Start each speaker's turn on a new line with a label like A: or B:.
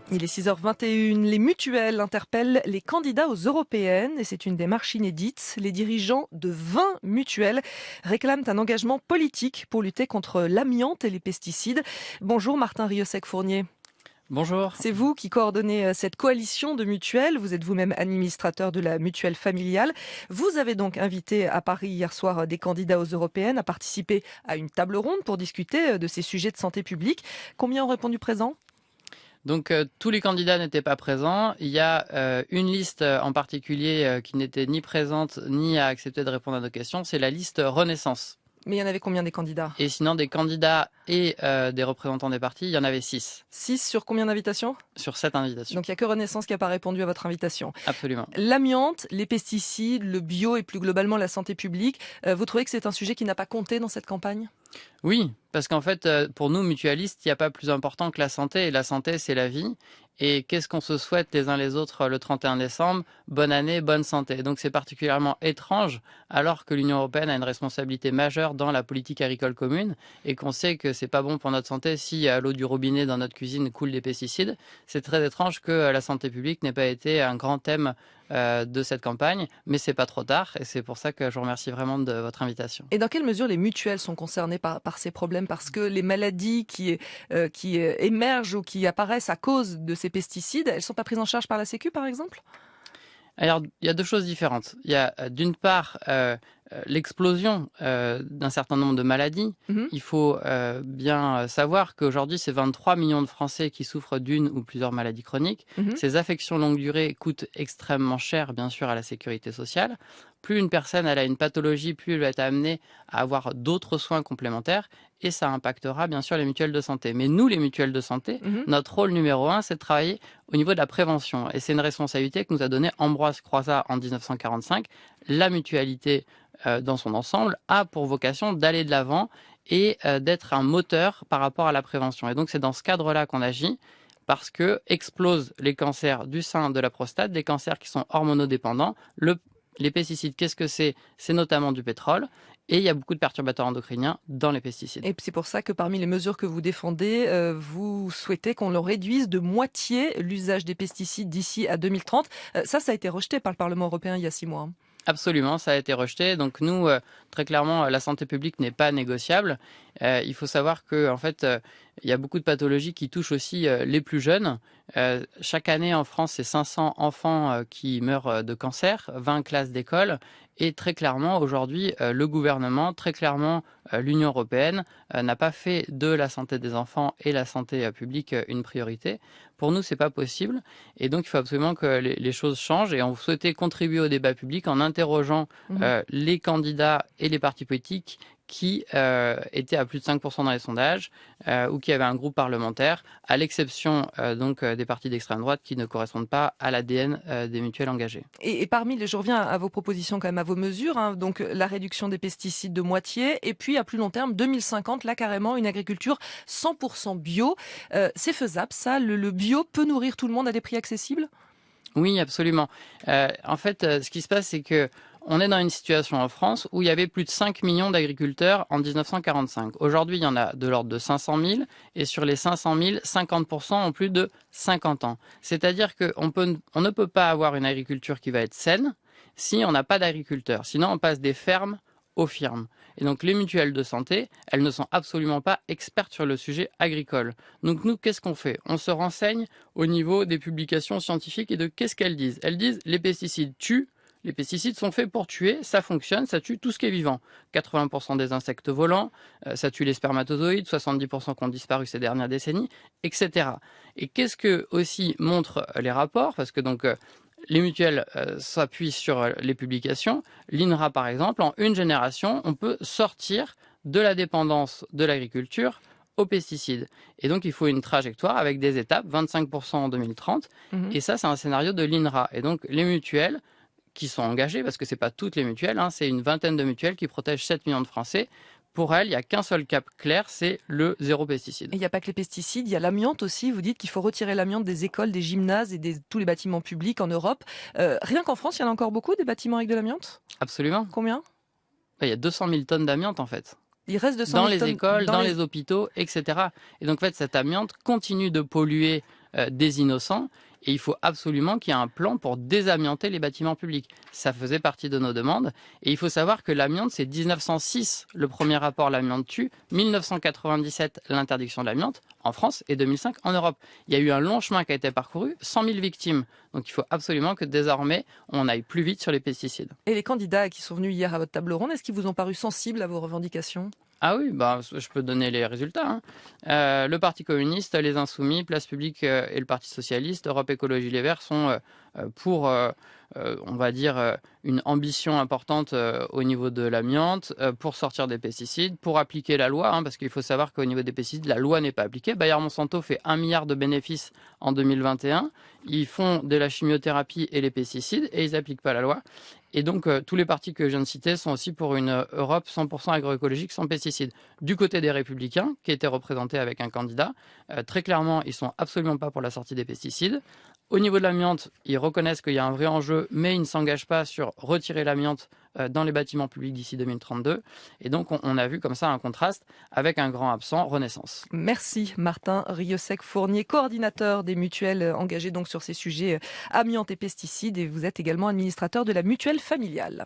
A: Il est 6h21. Les mutuelles interpellent les candidats aux européennes et c'est une démarche inédite. Les dirigeants de 20 mutuelles réclament un engagement politique pour lutter contre l'amiante et les pesticides. Bonjour Martin Riosec-Fournier.
B: Bonjour.
A: C'est vous qui coordonnez cette coalition de mutuelles. Vous êtes vous-même administrateur de la mutuelle familiale. Vous avez donc invité à Paris hier soir des candidats aux européennes à participer à une table ronde pour discuter de ces sujets de santé publique. Combien ont répondu présent ?
B: Donc tous les candidats n'étaient pas présents. Il y a une liste en particulier qui n'était ni présente ni a accepté de répondre à nos questions. C'est la liste Renaissance.
A: Mais il y en avait combien des candidats ?
B: Et sinon, des candidats et des représentants des partis, il y en avait 6
A: 6 sur combien d'invitations ?
B: sur 7 invitations.
A: Donc il n'y a que Renaissance qui n'a pas répondu à votre invitation.
B: Absolument.
A: L'amiante, les pesticides, le bio et plus globalement la santé publique, vous trouvez que c'est un sujet qui n'a pas compté dans cette campagne ?
B: Oui, parce qu'en fait, pour nous, mutualistes, il n'y a pas plus important que la santé. Et la santé, c'est la vie. Et qu'est-ce qu'on se souhaite les uns les autres le 31 décembre ? Bonne année, bonne santé. Donc c'est particulièrement étrange, alors que l'Union européenne a une responsabilité majeure dans la politique agricole commune et qu'on sait que c'est pas bon pour notre santé si à l'eau du robinet dans notre cuisine coule des pesticides. C'est très étrange que la santé publique n'ait pas été un grand thème de cette campagne, mais c'est pas trop tard et c'est pour ça que je vous remercie vraiment de votre invitation.
A: Et dans quelle mesure les mutuelles sont concernées par ces problèmes ? Parce que les maladies qui émergent ou qui apparaissent à cause de ces pesticides, elles ne sont pas prises en charge par la Sécu par exemple ?
B: Alors, il y a deux choses différentes. Il y a d'une part l'explosion d'un certain nombre de maladies. Il faut bien savoir qu'aujourd'hui, c'est 23 millions de Français qui souffrent d'une ou plusieurs maladies chroniques. Ces affections longue durée coûtent extrêmement cher, bien sûr, à la sécurité sociale. Plus une personne elle a une pathologie, plus elle va être amenée à avoir d'autres soins complémentaires et ça impactera bien sûr les mutuelles de santé. Mais nous, les mutuelles de santé, notre rôle numéro 1, c'est de travailler au niveau de la prévention. Et c'est une responsabilité que nous a donnée Ambroise Croizat en 1945. La mutualité dans son ensemble a pour vocation d'aller de l'avant et d'être un moteur par rapport à la prévention. Et donc c'est dans ce cadre-là qu'on agit parce que explosent les cancers du sein, de la prostate, des cancers qui sont hormonodépendants. Les pesticides, qu'est-ce que c'est ? C'est notamment du pétrole. Et il y a beaucoup de perturbateurs endocriniens dans les pesticides.
A: Et c'est pour ça que parmi les mesures que vous défendez, vous souhaitez qu'on le réduise de moitié l'usage des pesticides d'ici à 2030. Ça a été rejeté par le Parlement européen il y a 6 mois.
B: Absolument, ça a été rejeté. Donc nous, très clairement, la santé publique n'est pas négociable. Il faut savoir que, en fait, il y a beaucoup de pathologies qui touchent aussi les plus jeunes. Chaque année en France, c'est 500 enfants qui meurent de cancer, 20 classes d'école. Et très clairement, aujourd'hui, le gouvernement, très clairement, l'Union européenne n'a pas fait de la santé des enfants et la santé publique une priorité. Pour nous, c'est pas possible. Et donc, il faut absolument que les choses changent. Et on souhaitait contribuer au débat public en interrogeant les candidats et les partis politiques qui étaient à plus de 5% dans les sondages ou qui avaient un groupe parlementaire, à l'exception des partis d'extrême droite qui ne correspondent pas à l'ADN des mutuelles engagées.
A: Et parmi je reviens à vos propositions, quand même, à vos mesures, donc la réduction des pesticides de moitié, et puis à plus long terme, 2050, là carrément, une agriculture 100% bio. C'est faisable, ça ? Le bio peut nourrir tout le monde à des prix accessibles ?
B: Oui, absolument. En fait, ce qui se passe, c'est que on est dans une situation en France où il y avait plus de 5 millions d'agriculteurs en 1945. Aujourd'hui, il y en a de l'ordre de 500 000 et sur les 500 000, 50% ont plus de 50 ans. C'est-à-dire qu'on ne peut pas avoir une agriculture qui va être saine si on n'a pas d'agriculteurs. Sinon, on passe des fermes aux firmes. Et donc les mutuelles de santé, elles ne sont absolument pas expertes sur le sujet agricole. Donc nous, qu'est-ce qu'on fait ? On se renseigne au niveau des publications scientifiques et de qu'est-ce qu'elles disent. Elles disent les pesticides tuent. Les pesticides sont faits pour tuer, ça fonctionne, ça tue tout ce qui est vivant. 80% des insectes volants, ça tue les spermatozoïdes, 70% qui ont disparu ces dernières décennies, etc. Et qu'est-ce que aussi montrent les rapports ? Parce que donc les mutuelles s'appuient sur les publications. L'INRA, par exemple, en une génération, on peut sortir de la dépendance de l'agriculture aux pesticides. Et donc, il faut une trajectoire avec des étapes, 25% en 2030. Et ça, c'est un scénario de l'INRA. Et donc, les mutuelles qui sont engagées, parce que ce n'est pas toutes les mutuelles, c'est une vingtaine de mutuelles qui protègent 7 millions de Français. Pour elles, il n'y a qu'un seul cap clair, c'est le zéro pesticide.
A: Et il n'y a pas que les pesticides, il y a l'amiante aussi. Vous dites qu'il faut retirer l'amiante des écoles, des gymnases et tous les bâtiments publics en Europe. Rien qu'en France, il y en a encore beaucoup des bâtiments avec de l'amiante ?
B: Absolument.
A: Combien ?
B: Il y a 200 000 tonnes d'amiante en fait.
A: Il reste 200
B: dans
A: 000
B: les
A: tonnes
B: écoles, dans les hôpitaux, etc. Et donc en fait, cette amiante continue de polluer des innocents. Et il faut absolument qu'il y ait un plan pour désamianter les bâtiments publics. Ça faisait partie de nos demandes. Et il faut savoir que l'amiante, c'est 1906, le premier rapport l'amiante tue, 1997, l'interdiction de l'amiante en France et 2005 en Europe. Il y a eu un long chemin qui a été parcouru, 100 000 victimes. Donc il faut absolument que désormais, on aille plus vite sur les pesticides.
A: Et les candidats qui sont venus hier à votre table ronde, est-ce qu'ils vous ont paru sensibles à vos revendications ?
B: Ah oui, bah, je peux donner les résultats, hein. Le Parti communiste, les Insoumis, Place publique et le Parti socialiste, Europe Écologie Les Verts sont pour, on va dire, une ambition importante au niveau de l'amiante, pour sortir des pesticides, pour appliquer la loi, hein, parce qu'il faut savoir qu'au niveau des pesticides, la loi n'est pas appliquée. Bayer Monsanto fait 1 milliard de bénéfices en 2021. Ils font de la chimiothérapie et les pesticides et ils n'appliquent pas la loi. Et donc, tous les partis que je viens de citer sont aussi pour une Europe 100% agroécologique sans pesticides. Du côté des Républicains, qui étaient représentés avec un candidat, très clairement, ils sont absolument pas pour la sortie des pesticides. Au niveau de l'amiante, ils reconnaissent qu'il y a un vrai enjeu, mais ils ne s'engagent pas sur retirer l'amiante dans les bâtiments publics d'ici 2032. Et donc, on a vu comme ça un contraste avec un grand absent, Renaissance.
A: Merci Martin Rieussec-Fournier, coordinateur des mutuelles engagées donc sur ces sujets amiante et pesticides, et vous êtes également administrateur de la mutuelle familiale.